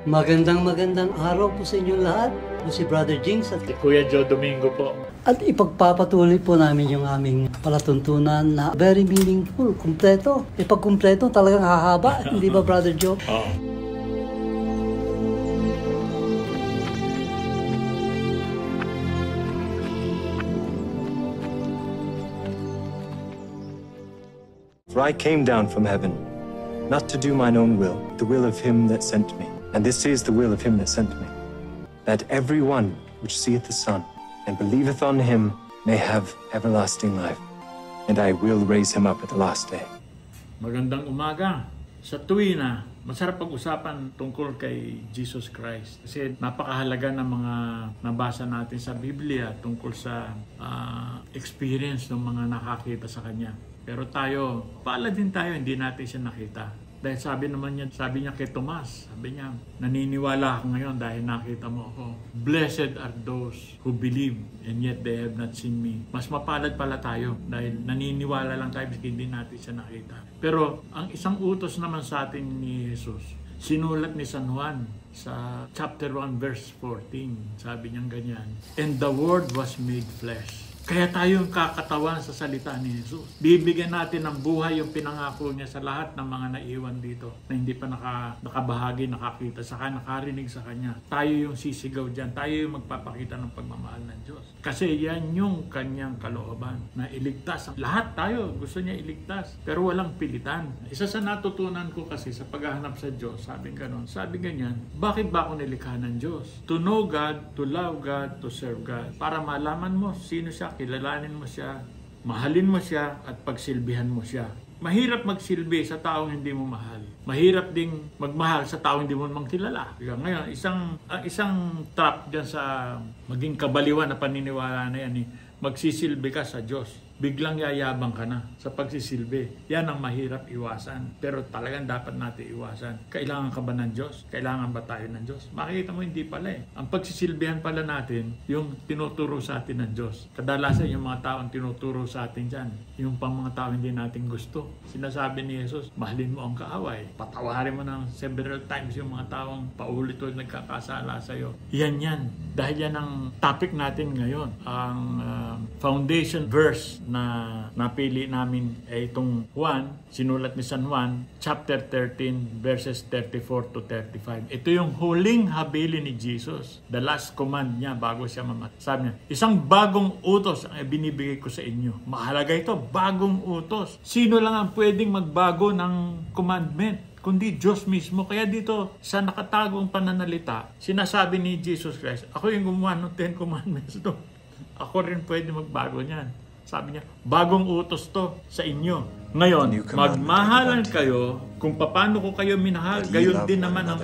Magandang araw po sa inyo lahat. Po si Brother Jings at Kuya Joe Domingo po. At ipagpapatuloy po namin yung aming palatuntunan na very meaningful, kumpleto. Pag kumpleto, talagang hahaba, hindi ba Brother Joe? For I came down from heaven, not to do mine own will, the will of him that sent me. And this is the will of him that sent me, that every one which seeth the Son, and believeth on him, may have everlasting life. And I will raise him up at the last day. Magandang umaga. Sa tuwina, masarap pag-usapan tungkol kay Jesus Christ. Kasi napakahalaga ng mga nabasa natin sa Biblia tungkol sa experience ng mga nakakita sa Kanya. Pero tayo, paalad din tayo, hindi natin siya nakita. Dahil sabi niya kay Tomas, sabi niya, naniniwala ako ngayon dahil nakita mo ako. Blessed are those who believe and yet they have not seen me. Mas mapalad pala tayo dahil naniniwala lang tayo kasi hindi natin siya nakita. Pero ang isang utos naman sa atin ni Jesus, sinulat ni San Juan sa chapter 1 verse 14. Sabi niya ganyan, and the word was made flesh. Kaya tayo yung kakatawan sa salita ni Jesus. Bibigyan natin ng buhay yung pinangako niya sa lahat ng mga naiwan dito na hindi pa nakabahagi, nakakita sa kanya, nakarinig sa kanya. Tayo yung sisigaw dyan. Tayo yung magpapakita ng pagmamahal ng Diyos. Kasi yan yung kanyang kalooban na iligtas. Lahat tayo gusto niya iligtas pero walang pilitan. Isa sa natutunan ko kasi sa paghahanap sa Diyos, sabi ganyan, bakit ba ako nilikha ng Diyos? To know God, to love God, to serve God. Para malaman mo sino siya, kilalanin mo siya, mahalin mo siya, at pagsilbihan mo siya. Mahirap magsilbi sa taong hindi mo mahal. Mahirap ding magmahal sa taong hindi mo namang kilala. Ngayon, isang trap dyan sa maging kabaliwan na paniniwala na yan, magsisilbi ka sa Diyos. Biglang yayabang ka na sa pagsisilbi. Yan ang mahirap iwasan. Pero talagang dapat natin iwasan. Kailangan ka ba ng Diyos? Kailangan ba tayo ng Diyos? Makikita mo hindi pala eh. Ang pagsisilbihan pala natin, yung tinuturo sa atin ng Diyos. Kadalasan yung mga taong tinuturo sa atin dyan, yung pang mga tao hindi natin gusto. Sinasabi ni Jesus, mahalin mo ang kaaway. Patawarin mo ng several times yung mga taong paulit-ulit nagkakasala sa'yo. Yan. Dahil yan ang topic natin ngayon. Ang foundation verse na napili namin ay itong sinulat ni San Juan, chapter 13, verses 34 to 35. Ito yung huling habilin ni Jesus. The last command niya bago siya mamatay. Sabi niya, isang bagong utos ang binibigay ko sa inyo. Mahalaga ito, bagong utos. Sino lang ang pwedeng magbago ng commandment? Kundi Diyos mismo. Kaya dito sa nakatagong pananalita, sinasabi ni Jesus Christ, ako yung gumawa ng 10 commandments to. Ako rin pwede magbago niyan. Sabi niya, bagong utos to sa inyo. Ngayon, magmahalan kayo kung paano ko kayo minahal, gayon din naman ang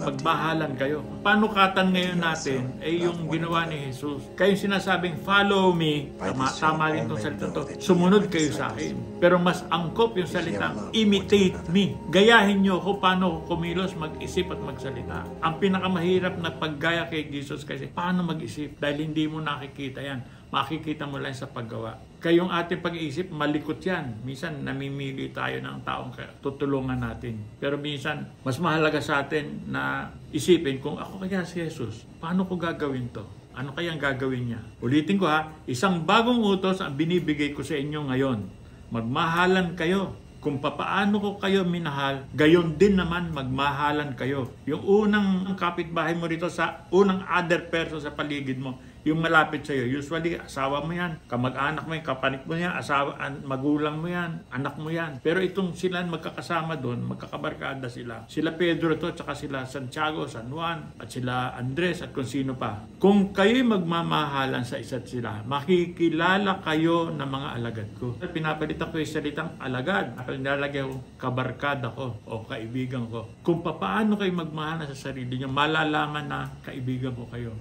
magmahalan kayo. Panukatan ngayon natin ay yung ginawa ni Jesus. Kayo sinasabing, follow me, tama rin itong salita to, sumunod kayo sa akin. Pero mas angkop yung salita, imitate me. Gayahin nyo kung paano kumilos, mag-isip at magsalita. Ang pinakamahirap na paggaya kay Jesus kasi, paano mag-isip? Dahil hindi mo nakikita yan. Makikita mo lang sa paggawa. Kayong ating pag-iisip, malikot yan. Minsan, namimili tayo ng taong tutulungan natin. Pero minsan, mas mahalaga sa atin na isipin kung ako kaya si Jesus, paano ko gagawin to? Ano kayang gagawin niya? Ulitin ko isang bagong utos ang binibigay ko sa inyo ngayon. Magmahalan kayo. Kung papaano ko kayo minahal, gayon din naman magmahalan kayo. Yung unang kapitbahay mo rito sa unang other person sa paligid mo, yung malapit sa'yo, usually asawa mo yan, kamag-anak mo yan, kapanik mo yan, magulang mo yan, anak mo yan. Pero itong sila magkakasama doon, magkakabarkada sila. Sila Pedro to, tsaka sila Santiago, San Juan, at sila Andres, at kung sino pa. Kung kayo'y magmamahalan sa isa't sila, makikilala kayo ng mga alagad ko. Pinapalitan ko yung salitang alagad. Nilalagay ko kabarkada ko o kaibigan ko. Kung paano kayo magmahal sa sarili nyo, malalaman na kaibigan ko kayo.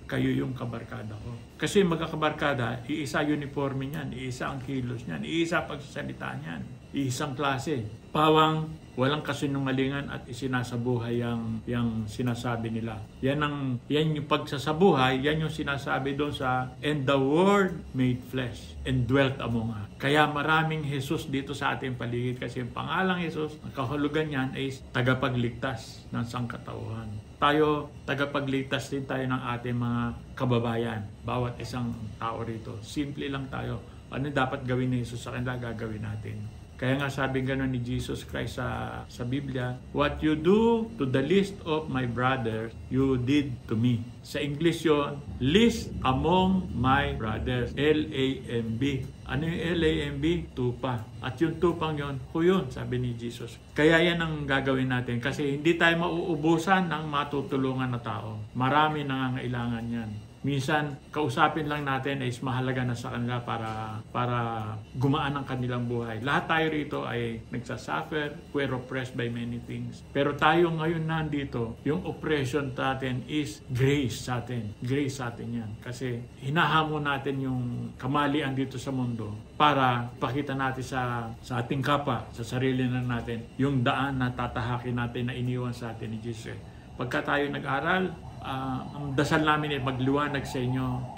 Kayo yung kabarkada ko. Kasi magkakabarkada, iisa uniforme niyan, iisa ang kilos niyan, iisa pagsasalita niyan. iisang klase. Pawang walang kasinungalingan at isinasabuhay yung sinasabi nila. Yan yung pagsasabuhay, yan yung sinasabi doon sa "And the Word made flesh and dwelt among us." Kaya maraming Jesus dito sa ating paligid kasi yung pangalang Jesus, ang kahulugan niyan ay tagapagligtas ng sangkatauhan. Tayo, tagapagligtas din tayo ng ating mga kababayan. Bawat isang tao rito. Simple lang tayo. Ano dapat gawin ni Jesus sa kanila, gagawin natin. Kaya nga sabi gano'n ni Jesus Christ sa Biblia, "What you do to the least of my brothers, you did to me." Sa English yon, least among my brothers. L-A-M-B. Ano yung L-A-M-B? Tupa. At yung tupang yon, yun, sabi ni Jesus. Kaya yan ang gagawin natin kasi hindi tayo mauubusan ng matutulungan na tao. Marami nangangailangan yan. Minsan, kausapin lang natin ay mahalaga na sa kanila para gumaan ang kanilang buhay. Lahat tayo rito ay nagsasuffer, we're oppressed by many things. Pero tayo ngayon nandito, yung oppression natin is grace sa atin. Grace sa atin yan. Kasi hinahamon natin yung kamalian dito sa mundo para pakita natin sa ating kapwa, sa sarili na natin, yung daan na tatahakin natin na iniwan sa atin ni Jesus. Pagka tayo nag-aral, ang dasal namin ay magliwanag sa inyo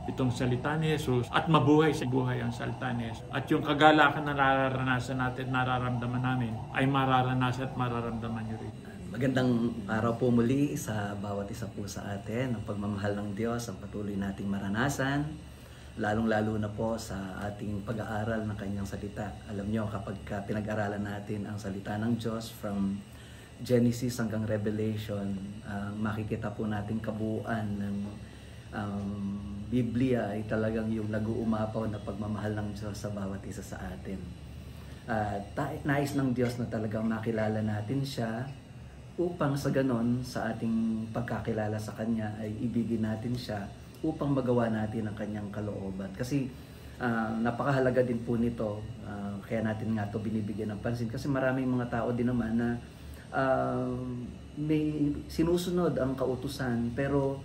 itong salita ni Jesus at mabuhay sa buhay ang salita ni Jesus. At yung kagalakan na nararanasan natin, nararamdaman namin, ay mararanasan at mararamdaman nyo rin. Magandang araw po muli sa bawat isa po sa atin. Ang pagmamahal ng Diyos ang patuloy nating maranasan, lalong-lalo na po sa ating pag-aaral ng Kanyang salita. Alam nyo, kapag pinag-aralan natin ang salita ng Diyos from Genesis hanggang Revelation, makikita po natin kabuuan ng Biblia ay talagang yung nag-uumapaw na pagmamahal ng Diyos sa bawat isa sa atin. Nais ng Diyos na talagang makilala natin siya upang sa ganon, sa ating pagkakilala sa Kanya ay ibigin natin siya upang magawa natin ang Kanyang kalooban. Kasi napakahalaga din po nito, kaya natin nga ito binibigyan ng pansin. Kasi maraming mga tao din naman na may sinusunod ang kautusan pero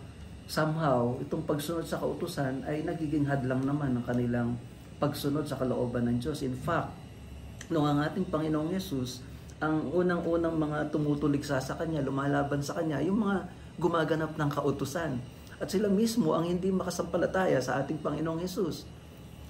somehow itong pagsunod sa kautusan ay nagiging hadlang naman ng kanilang pagsunod sa kalooban ng Diyos. In fact, noong ang ating Panginoong Yesus, ang unang-unang mga tumutuligsa sa Kanya, lumalaban sa Kanya, yung mga gumaganap ng kautusan. At sila mismo ang hindi makasampalataya sa ating Panginoong Yesus.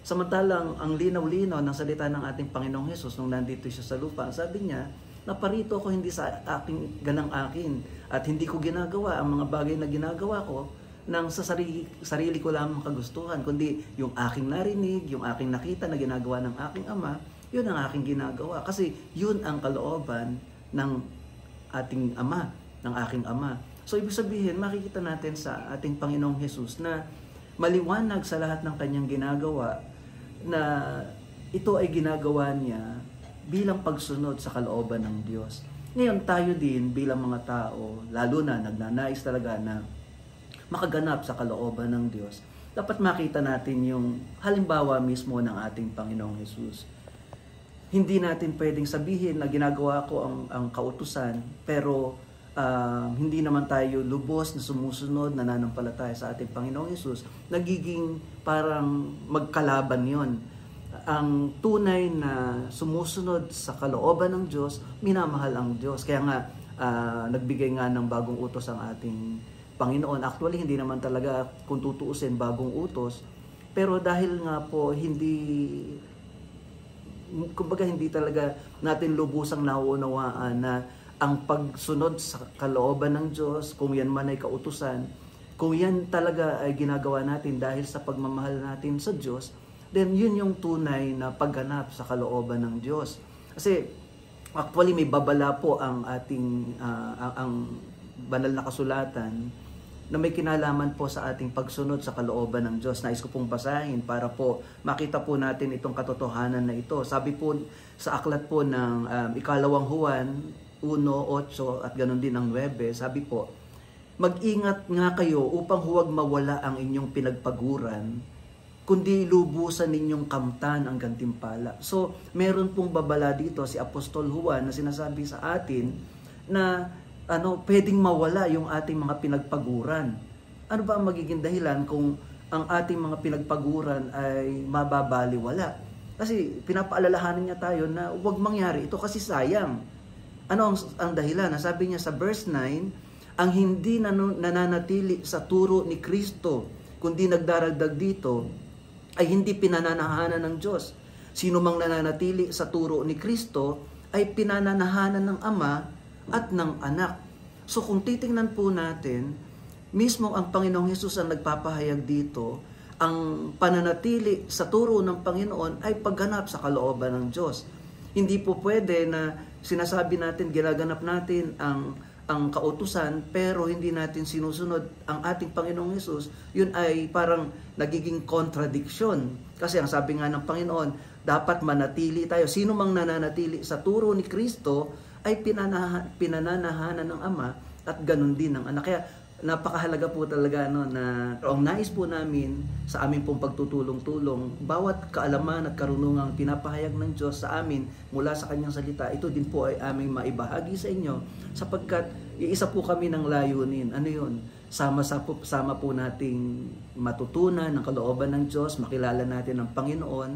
Samantalang ang linaw-linaw ng salita ng ating Panginoong Yesus nung nandito siya sa lupa, sabi niya, "Naparito ako hindi sa aking ganang akin at hindi ko ginagawa ang mga bagay na ginagawa ko nang sa sarili ko lamang kagustuhan, kundi yung aking narinig, yung aking nakita na ginagawa ng aking Ama, yun ang aking ginagawa." Kasi yun ang kalooban ng ating Ama, ng aking Ama. So ibig sabihin, makikita natin sa ating Panginoong Hesus na maliwanag sa lahat ng kanyang ginagawa na ito ay ginagawa niya bilang pagsunod sa kalooban ng Diyos. Ngayon tayo din bilang mga tao, lalo na nagnanais talaga na makaganap sa kalooban ng Diyos, dapat makita natin yung halimbawa mismo ng ating Panginoong Hesus. Hindi natin pwedeng sabihin na ginagawa ko ang kautusan, pero hindi naman tayo lubos na sumusunod, nananampalataya sa ating Panginoong Hesus. Nagiging parang magkalaban yon. Ang tunay na sumusunod sa kalooban ng Diyos, minamahal ang Diyos. Kaya nga, nagbigay nga ng bagong utos ang ating Panginoon. Actually, hindi naman talaga kung tutuusin bagong utos. Pero dahil nga po, hindi talaga natin lubusang nauunawaan na ang pagsunod sa kalooban ng Diyos, kung yan man ay kautusan, kung yan talaga ay ginagawa natin dahil sa pagmamahal natin sa Diyos, then yun yung tunay na pagganap sa kalooban ng Diyos. Kasi actually may babala po ang ating ang banal na kasulatan na may kinalaman po sa ating pagsunod sa kalooban ng Diyos. Nais ko pong basahin para po makita po natin itong katotohanan na ito. Sabi po sa aklat po ng ikalawang Juan 1:8 at ganoon din ang 9, sabi po, "Mag-ingat nga kayo upang huwag mawala ang inyong pinagpaguran, kundi lubusan ninyong kamtan ang gantimpala." So, meron pong babala dito si Apostol Juan na sinasabi sa atin na pwedeng mawala yung ating mga pinagpaguran. Ano ba ang magiging dahilan kung ang ating mga pinagpaguran ay mababaliwala? Kasi pinapaalalahanan niya tayo na huwag mangyari ito kasi sayang. Ano ang dahilan? Sabi niya sa verse 9, ang hindi nananatili sa turo ni Kristo, kundi nagdaragdag dito, ay hindi pinananahanan ng Diyos. Sino mang nananatili sa turo ni Kristo, ay pinananahanan ng Ama at ng Anak. So kung titingnan po natin, mismo ang Panginoong Hesus ang nagpapahayag dito, ang pananatili sa turo ng Panginoon ay pagganap sa kalooban ng Diyos. Hindi po pwede na sinasabi natin, ginaganap natin ang kautusan, pero hindi natin sinusunod ang ating Panginoong Hesus. Yun ay parang nagiging contradiction. Kasi ang sabi nga ng Panginoon, dapat manatili tayo. Sino mang nananatili sa turo ni Kristo ay pinananahanan ng Ama at ganun din ng Anak. Kaya napakahalaga po talaga na ang nais po namin sa aming pong pagtutulong-tulong, bawat kaalaman at karunungang pinapahayag ng Diyos sa amin mula sa Kanyang salita, ito din po ay aming maibahagi sa inyo sapagkat iisa po kami ng layunin. Ano yun? Sama po nating matutunan ng kalooban ng Diyos, makilala natin ang Panginoon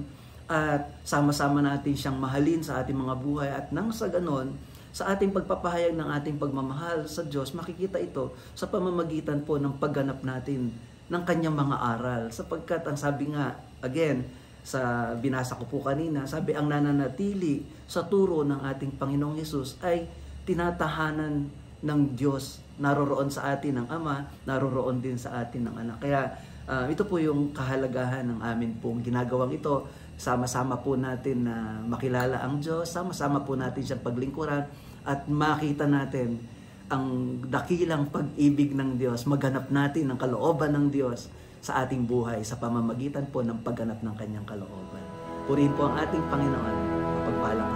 at sama-sama natin siyang mahalin sa ating mga buhay at nang sa ganon, sa ating pagpapahayag ng ating pagmamahal sa Diyos, makikita ito sa pamamagitan po ng pagganap natin ng Kanyang mga aral. Sapagkat ang sabi nga, again, sa binasa ko po kanina, sabi ang nananatili sa turo ng ating Panginoong Hesus ay tinatahanan ng Diyos. Naroroon sa atin ng Ama, naroroon din sa atin ng Anak. Kaya ito po yung kahalagahan ng amin pong ginagawang ito. Sama-sama po natin na makilala ang Diyos, sama-sama po natin siyang paglingkuran at makita natin ang dakilang pag-ibig ng Diyos, maghanap natin ang kalooban ng Diyos sa ating buhay sa pamamagitan po ng pagganap ng Kanyang kalooban. Purihin po ang ating Panginoon. Mapagpalang